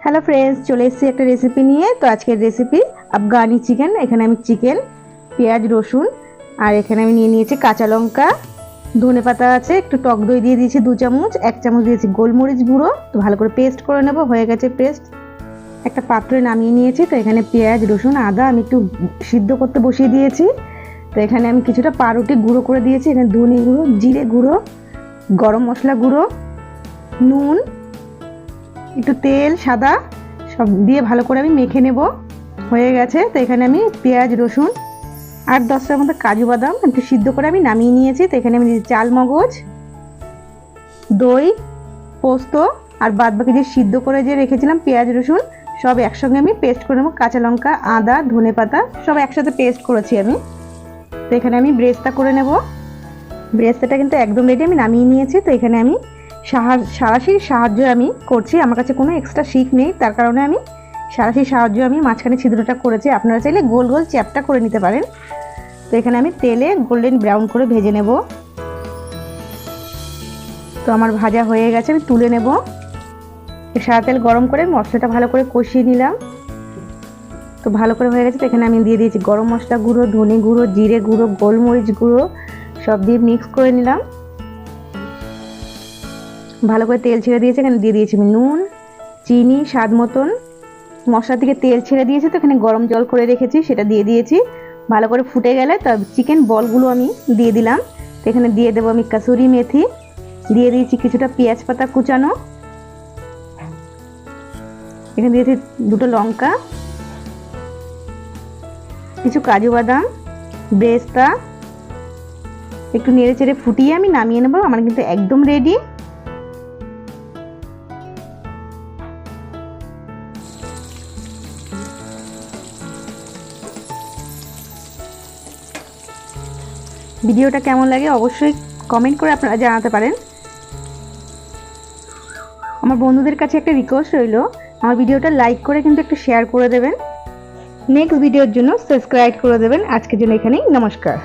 Hello friends, চলে এসেছি একটা রেসিপি নিয়ে। তো আজকের রেসিপি আফগানি চিকেন। এখানে আমি চিকেন, পেঁয়াজ, রসুন আর এখানে আমি নিয়ে নিয়েছি কাঁচা লঙ্কা, ধনে পাতা আছে, একটু টক দই দিয়ে দিয়েছি 2 চামচ, 1 চামচ দিয়েছি গোলমরিচ গুঁড়ো। তো ভালো করে পেস্ট করে নেব। হয়ে গেছে পেস্ট, একটা পাত্রে নামিয়ে নিয়েছি। তো এখানে পেঁয়াজ, রসুন, আদা আমি একটু সিদ্ধ করতে বসিয়ে দিয়েছি। তো এখানে আমি কিছুটা পাউরুটি গুঁড়ো করে দিয়েছি। এখানে ধনে গুঁড়ো, জিরে গুঁড়ো, গরম মশলা গুঁড়ো, নুন, একটু তেল সাদা সব দিয়ে ভালো করে আমি মেখে নেব। হয়ে গেছে। তো এখানে আমি পেঁয়াজ, রসুন আর 10টার মতো কাজু বাদাম একটু সিদ্ধ করে আমি নামিয়ে নিয়েছি। তো এখানে আমি দিয়েছি চাল মগজ, দই, পোস্ত আর বাদ বাকি যে সিদ্ধ করে যে রেখেছিলাম পেঁয়াজ, রসুন সব একসঙ্গে আমি পেস্ট করে নেবো। কাঁচা লঙ্কা, আদা, ধনে পাতা সব একসাথে পেস্ট করেছি আমি। তো এখানে আমি ব্রেস্তা করে নেব। ব্রেস্তাটা কিন্তু একদম রেডি, আমি নামিয়ে নিয়েছি। তো এখানে আমি সাঁড়াশির সাহায্যে আমি করছি। আমার কাছে কোনো এক্সট্রা শিক নেই, তার কারণে আমি সাঁড়াশির সাহায্যে আমি মাঝখানে ছিদ্রটা করেছি। আপনারা চাইলে গোল গোল চ্যাপটা করে নিতে পারেন। তো এখানে আমি তেলে গোল্ডেন ব্রাউন করে ভেজে নেব। তো আমার ভাজা হয়ে গেছে, আমি তুলে নেব। সাদা তেল গরম করে মশলাটা ভালো করে কষিয়ে নিলাম। তো ভালো করে হয়ে গেছে। তো এখানে আমি দিয়ে দিয়েছি গরম মশলা গুঁড়ো, ধনে গুঁড়ো, জিরে গুঁড়ো, গোলমরিচ গুঁড়ো সব দিয়ে মিক্স করে নিলাম। ভালো করে তেল ছেড়ে দিয়েছে। এখানে দিয়ে দিয়েছি আমি নুন, চিনি স্বাদ মতন। মশলা থেকে তেল ছেড়ে দিয়েছে। তো এখানে গরম জল করে রেখেছি, সেটা দিয়ে দিয়েছি। ভালো করে ফুটে গেলে তো চিকেন বলগুলো আমি দিয়ে দিলাম। তো এখানে দিয়ে দেবো আমি কাসুরি মেথি, দিয়ে দিয়েছি কিছুটা পেঁয়াজ পাতা কুচানো, এখানে দিয়েছি 2টো লঙ্কা, কিছু কাজু বাদাম, ব্রেস্তা একটু নেড়ে চেড়ে ফুটিয়ে আমি নামিয়ে নেবো। আমার কিন্তু একদম রেডি। ভিডিওটা কেমন লাগে অবশ্যই কমেন্ট করে আপনারা জানাতে পারেন। আমার বন্ধুদের কাছে একটা রিকোয়েস্ট রইল, আমার ভিডিওটা লাইক করে কিন্তু একটু শেয়ার করে দেবেন। নেক্সট ভিডিওর জন্য সাবস্ক্রাইব করে দেবেন। আজকের জন্য এখানেই, নমস্কার।